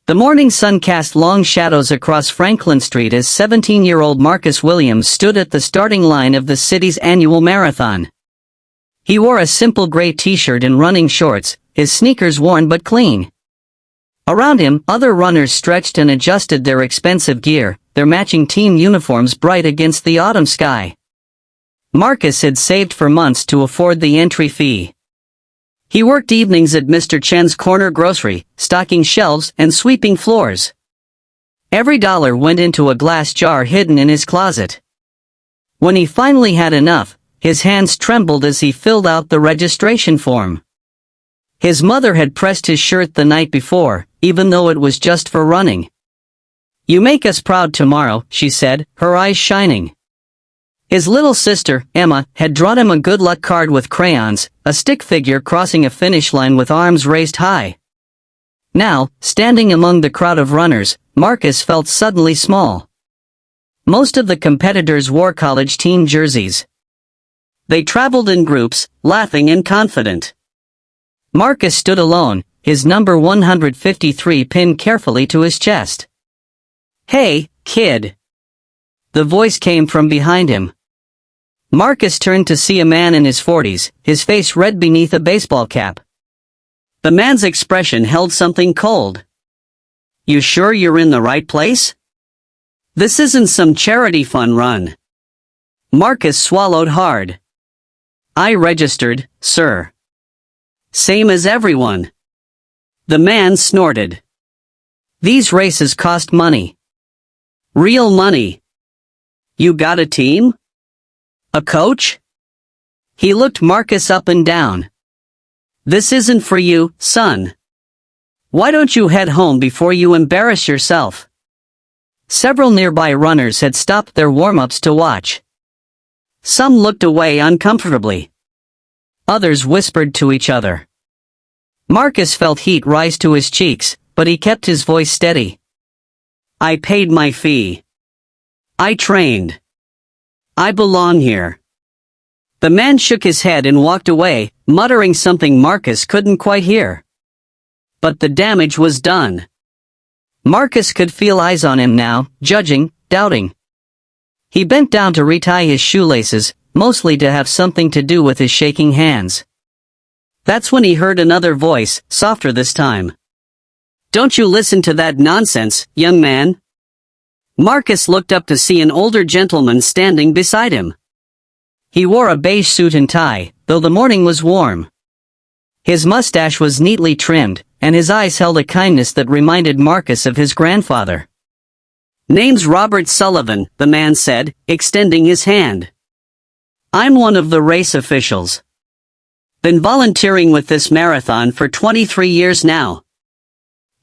The morning sun cast long shadows across Franklin Street as 17-year-old Marcus Williams stood at the starting line of the city's annual marathon. He wore a simple gray t-shirt and running shorts, his sneakers worn but clean. Around him, other runners stretched and adjusted their expensive gear, their matching team uniforms bright against the autumn sky. Marcus had saved for months to afford the entry fee. He worked evenings at Mr. Chen's corner grocery, stocking shelves and sweeping floors. Every dollar went into a glass jar hidden in his closet. When he finally had enough, his hands trembled as he filled out the registration form. His mother had pressed his shirt the night before, even though it was just for running. "You make us proud tomorrow," she said, her eyes shining. His little sister, Emma, had drawn him a good luck card with crayons, a stick figure crossing a finish line with arms raised high. Now, standing among the crowd of runners, Marcus felt suddenly small. Most of the competitors wore college team jerseys. They traveled in groups, laughing and confident. Marcus stood alone, his number 153 pinned carefully to his chest. "Hey, kid." The voice came from behind him. Marcus turned to see a man in his 40s, his face red beneath a baseball cap. The man's expression held something cold. "You sure you're in the right place? This isn't some charity fun run." Marcus swallowed hard. "I registered, sir." "Same as everyone." The man snorted. "These races cost money. Real money. You got a team? A coach?" He looked Marcus up and down. "This isn't for you, son. Why don't you head home before you embarrass yourself?" Several nearby runners had stopped their warm-ups to watch. Some looked away uncomfortably. Others whispered to each other. Marcus felt heat rise to his cheeks, but he kept his voice steady. "I paid my fee. I trained. I belong here." The man shook his head and walked away, muttering something Marcus couldn't quite hear. But the damage was done. Marcus could feel eyes on him now, judging, doubting. He bent down to retie his shoelaces, mostly to have something to do with his shaking hands. That's when he heard another voice, softer this time. "Don't you listen to that nonsense, young man." Marcus looked up to see an older gentleman standing beside him. He wore a beige suit and tie, though the morning was warm. His mustache was neatly trimmed, and his eyes held a kindness that reminded Marcus of his grandfather. "Name's Robert Sullivan," the man said, extending his hand. "I'm one of the race officials. Been volunteering with this marathon for 23 years now."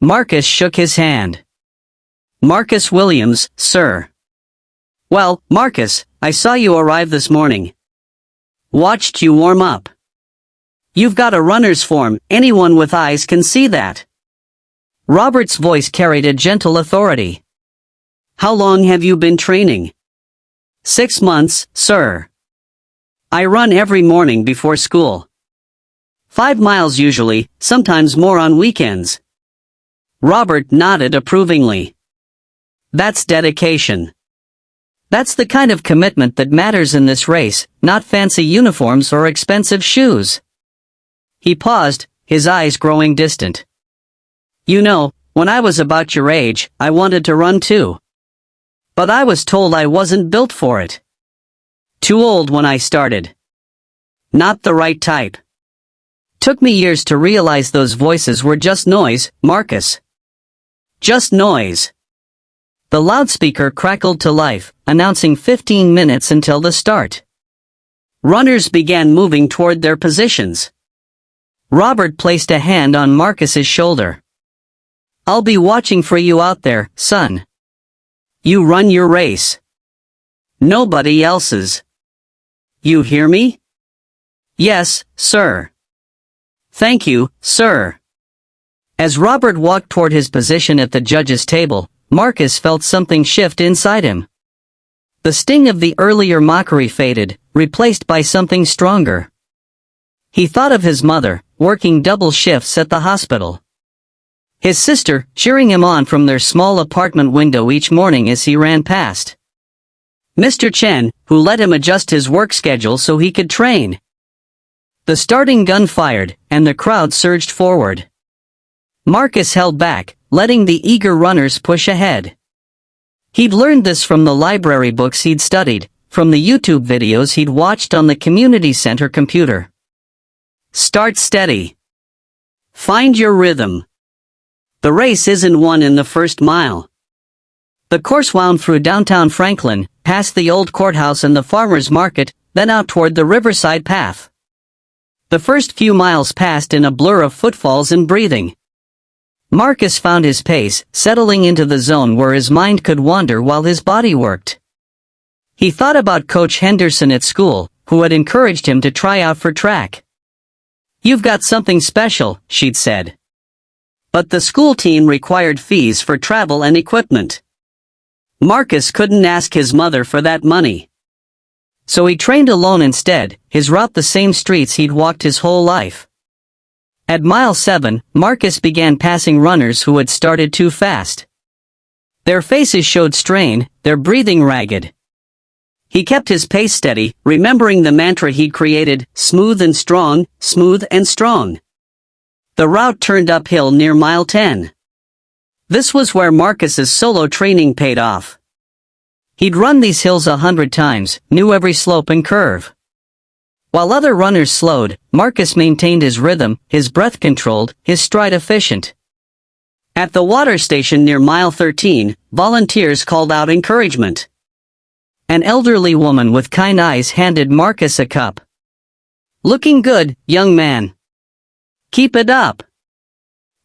Marcus shook his hand. "Marcus Williams, sir." "Well, Marcus, I saw you arrive this morning. Watched you warm up. You've got a runner's form, anyone with eyes can see that." Robert's voice carried a gentle authority. "How long have you been training?" 6 months, sir. I run every morning before school. 5 miles usually, sometimes more on weekends." Robert nodded approvingly. "That's dedication. That's the kind of commitment that matters in this race, not fancy uniforms or expensive shoes." He paused, his eyes growing distant. "You know, when I was about your age, I wanted to run too. But I was told I wasn't built for it. Too old when I started. Not the right type." Took me years to realize those voices were just noise, Marcus. Just noise. The loudspeaker crackled to life, announcing 15 minutes until the start. Runners began moving toward their positions. Robert placed a hand on Marcus's shoulder. "I'll be watching for you out there, son. You run your race. Nobody else's. You hear me?" "Yes, sir." "Thank you, sir." As Robert walked toward his position at the judge's table, Marcus felt something shift inside him. The sting of the earlier mockery faded, replaced by something stronger. He thought of his mother, working double shifts at the hospital. his sister cheering him on from their small apartment window each morning as he ran past. Mr. Chen, who let him adjust his work schedule so he could train. The starting gun fired, and the crowd surged forward. Marcus held back, letting the eager runners push ahead. He'd learned this from the library books he'd studied, from the YouTube videos he'd watched on the community center computer. Start steady. Find your rhythm. The race isn't won in the first mile. The course wound through downtown Franklin, past the old courthouse and the farmer's market, then out toward the riverside path. The first few miles passed in a blur of footfalls and breathing. Marcus found his pace, settling into the zone where his mind could wander while his body worked. He thought about Coach Henderson at school, who had encouraged him to try out for track. "You've got something special," she'd said. But the school team required fees for travel and equipment. Marcus couldn't ask his mother for that money. So he trained alone instead, his route the same streets he'd walked his whole life. At mile 7, Marcus began passing runners who had started too fast. Their faces showed strain, their breathing ragged. He kept his pace steady, remembering the mantra he'd created, smooth and strong, smooth and strong. The route turned uphill near mile 10. This was where Marcus's solo training paid off. He'd run these hills 100 times, knew every slope and curve. While other runners slowed, Marcus maintained his rhythm, his breath controlled, his stride efficient. At the water station near mile 13, volunteers called out encouragement. An elderly woman with kind eyes handed Marcus a cup. "Looking good, young man. Keep it up."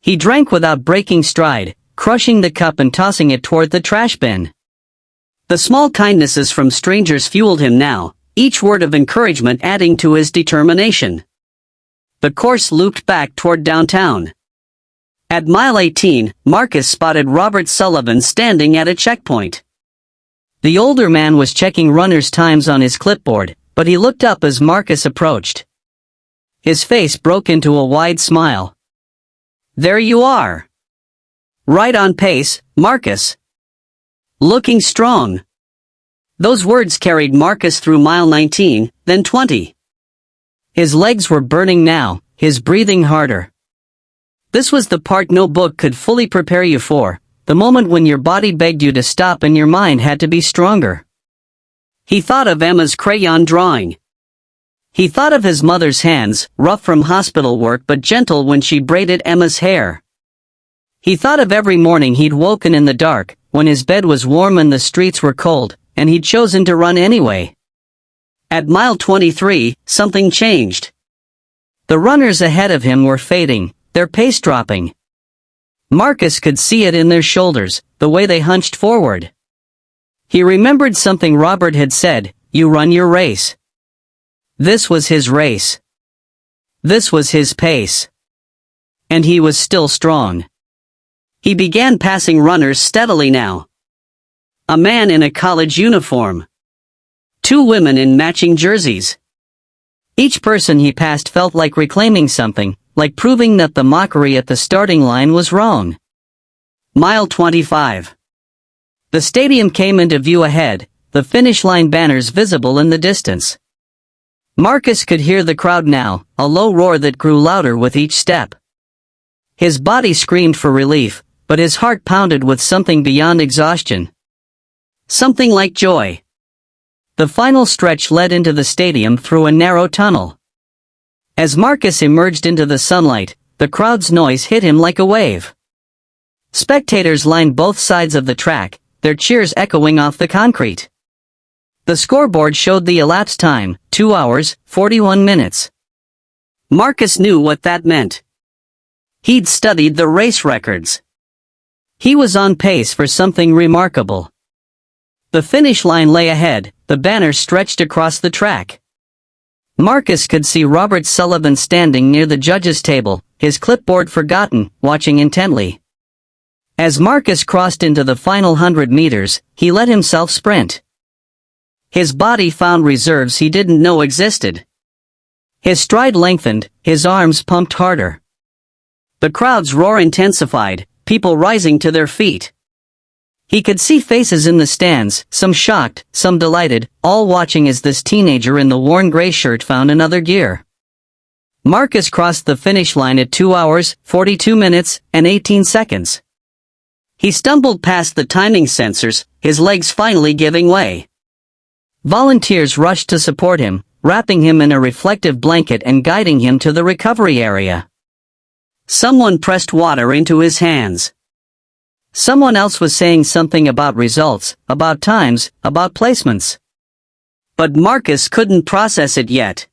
He drank without breaking stride, crushing the cup and tossing it toward the trash bin. The small kindnesses from strangers fueled him now, each word of encouragement adding to his determination. The course looped back toward downtown. At mile 18, Marcus spotted Robert Sullivan standing at a checkpoint. The older man was checking runners' times on his clipboard, but he looked up as Marcus approached. His face broke into a wide smile. "There you are. Right on pace, Marcus. Looking strong." Those words carried Marcus through mile 19, then 20. His legs were burning now, his breathing harder. This was the part no book could fully prepare you for, the moment when your body begged you to stop and your mind had to be stronger. He thought of Emma's crayon drawing. He thought of his mother's hands, rough from hospital work but gentle when she braided Emma's hair. He thought of every morning he'd woken in the dark, when his bed was warm and the streets were cold, and he'd chosen to run anyway. At mile 23, something changed. The runners ahead of him were fading, their pace dropping. Marcus could see it in their shoulders, the way they hunched forward. He remembered something Robert had said, "You run your race." This was his race. This was his pace. And he was still strong. He began passing runners steadily now. A man in a college uniform. 2 women in matching jerseys. Each person he passed felt like reclaiming something, like proving that the mockery at the starting line was wrong. Mile 25. The stadium came into view ahead, the finish line banners visible in the distance. Marcus could hear the crowd now, a low roar that grew louder with each step. His body screamed for relief, but his heart pounded with something beyond exhaustion. Something like joy. The final stretch led into the stadium through a narrow tunnel. As Marcus emerged into the sunlight, the crowd's noise hit him like a wave. Spectators lined both sides of the track, their cheers echoing off the concrete. The scoreboard showed the elapsed time, 2 hours, 41 minutes. Marcus knew what that meant. He'd studied the race records. He was on pace for something remarkable. The finish line lay ahead, the banner stretched across the track. Marcus could see Robert Sullivan standing near the judges' table, his clipboard forgotten, watching intently. As Marcus crossed into the final 100 meters, he let himself sprint. His body found reserves he didn't know existed. His stride lengthened, his arms pumped harder. The crowd's roar intensified, people rising to their feet. He could see faces in the stands, some shocked, some delighted, all watching as this teenager in the worn gray shirt found another gear. Marcus crossed the finish line at 2 hours, 42 minutes, and 18 seconds. He stumbled past the timing sensors, his legs finally giving way. Volunteers rushed to support him, wrapping him in a reflective blanket and guiding him to the recovery area. Someone pressed water into his hands. Someone else was saying something about results, about times, about placements. But Marcus couldn't process it yet.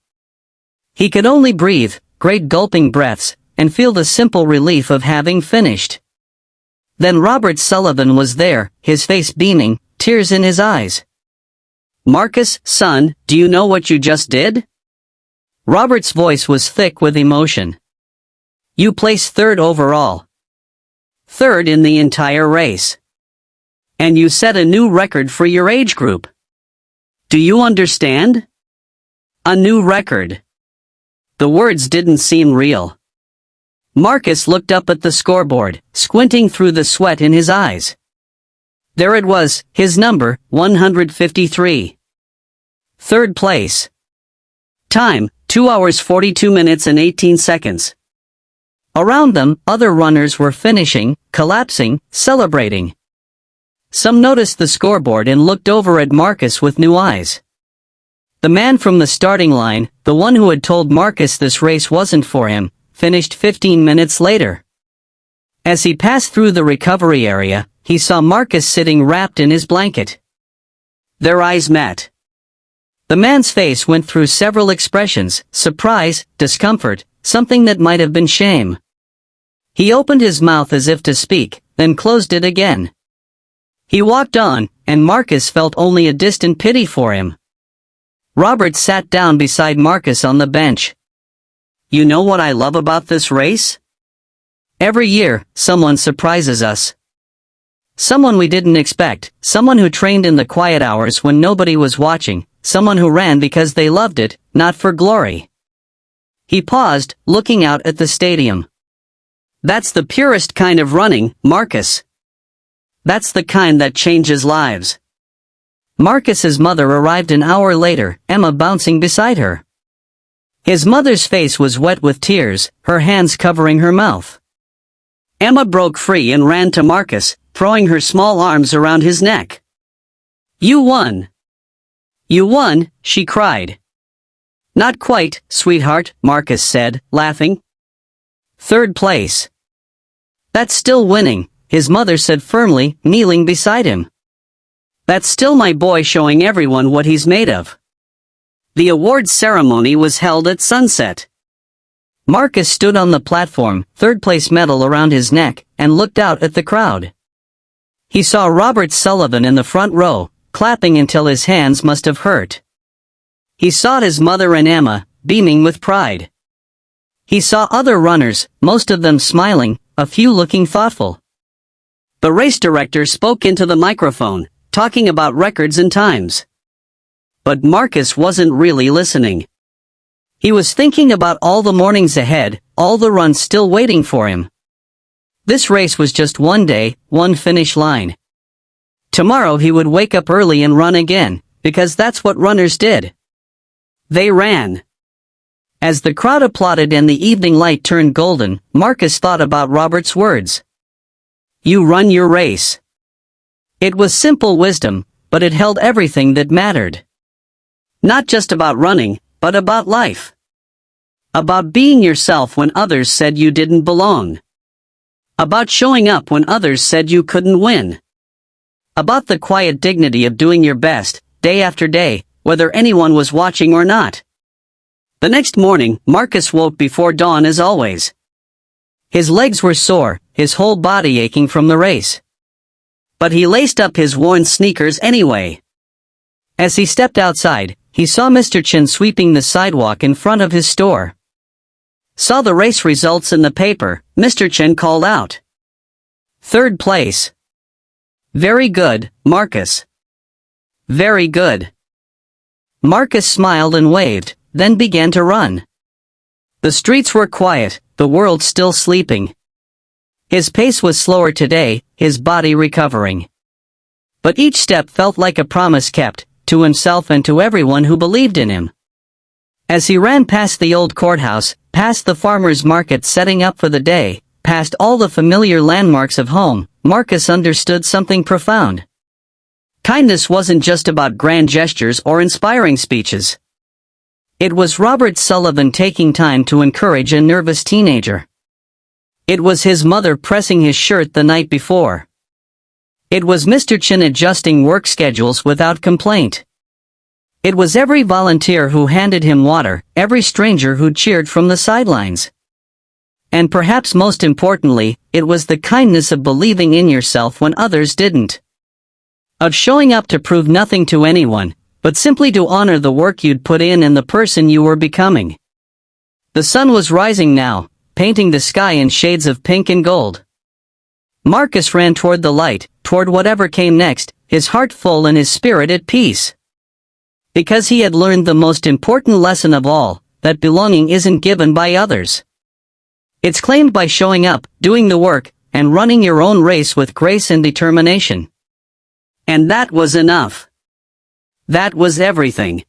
He could only breathe, great gulping breaths, and feel the simple relief of having finished. Then Robert Sullivan was there, his face beaming, tears in his eyes. "Marcus, son, do you know what you just did?" Robert's voice was thick with emotion. "You placed third overall. Third in the entire race. And you set a new record for your age group. Do you understand? A new record." The words didn't seem real. Marcus looked up at the scoreboard, squinting through the sweat in his eyes. There it was, his number, 153. Third place. Time, 2 hours 42 minutes and 18 seconds. Around them, other runners were finishing, collapsing, celebrating. Some noticed the scoreboard and looked over at Marcus with new eyes. The man from the starting line, the one who had told Marcus this race wasn't for him, finished 15 minutes later. As he passed through the recovery area, he saw Marcus sitting wrapped in his blanket. Their eyes met. The man's face went through several expressions: surprise, discomfort, something that might have been shame. He opened his mouth as if to speak, then closed it again. He walked on, and Marcus felt only a distant pity for him. Robert sat down beside Marcus on the bench. "You know what I love about this race? Every year, someone surprises us. Someone we didn't expect, someone who trained in the quiet hours when nobody was watching, someone who ran because they loved it, not for glory." He paused, looking out at the stadium. "That's the purest kind of running, Marcus. That's the kind that changes lives." Marcus's mother arrived an hour later, Emma bouncing beside her. His mother's face was wet with tears, her hands covering her mouth. Emma broke free and ran to Marcus, throwing her small arms around his neck. "You won! You won!" she cried. "Not quite, sweetheart," Marcus said, laughing. "Third place." "That's still winning," his mother said firmly, kneeling beside him. "That's still my boy showing everyone what he's made of." The awards ceremony was held at sunset. Marcus stood on the platform, third-place medal around his neck, and looked out at the crowd. He saw Robert Sullivan in the front row, clapping until his hands must have hurt. He saw his mother and Emma, beaming with pride. He saw other runners, most of them smiling, a few looking thoughtful. The race director spoke into the microphone, talking about records and times. But Marcus wasn't really listening. He was thinking about all the mornings ahead, all the runs still waiting for him. This race was just one day, one finish line. Tomorrow he would wake up early and run again, because that's what runners did. They ran. As the crowd applauded and the evening light turned golden, Marcus thought about Robert's words. "You run your race." It was simple wisdom, but it held everything that mattered. Not just about running, but about life. About being yourself when others said you didn't belong. About showing up when others said you couldn't win. About the quiet dignity of doing your best, day after day, whether anyone was watching or not. The next morning, Marcus woke before dawn as always. His legs were sore, his whole body aching from the race. But he laced up his worn sneakers anyway. As he stepped outside, he saw Mr. Chen sweeping the sidewalk in front of his store. Saw the race results in the paper, Mr. Chen called out. "Third place." "Very good, Marcus." "Very good." Marcus smiled and waved, then began to run. The streets were quiet, the world still sleeping. His pace was slower today, his body recovering. But each step felt like a promise kept, to himself and to everyone who believed in him. As he ran past the old courthouse, past the farmer's market setting up for the day, past all the familiar landmarks of home, Marcus understood something profound. Kindness wasn't just about grand gestures or inspiring speeches. It was Robert Sullivan taking time to encourage a nervous teenager. It was his mother pressing his shirt the night before. It was Mr. Chin adjusting work schedules without complaint. It was every volunteer who handed him water, every stranger who cheered from the sidelines. And perhaps most importantly, it was the kindness of believing in yourself when others didn't. Of showing up to prove nothing to anyone, but simply to honor the work you'd put in and the person you were becoming. The sun was rising now, painting the sky in shades of pink and gold. Marcus ran toward the light, toward whatever came next, his heart full and his spirit at peace. Because he had learned the most important lesson of all, that belonging isn't given by others. It's claimed by showing up, doing the work, and running your own race with grace and determination. And that was enough. That was everything.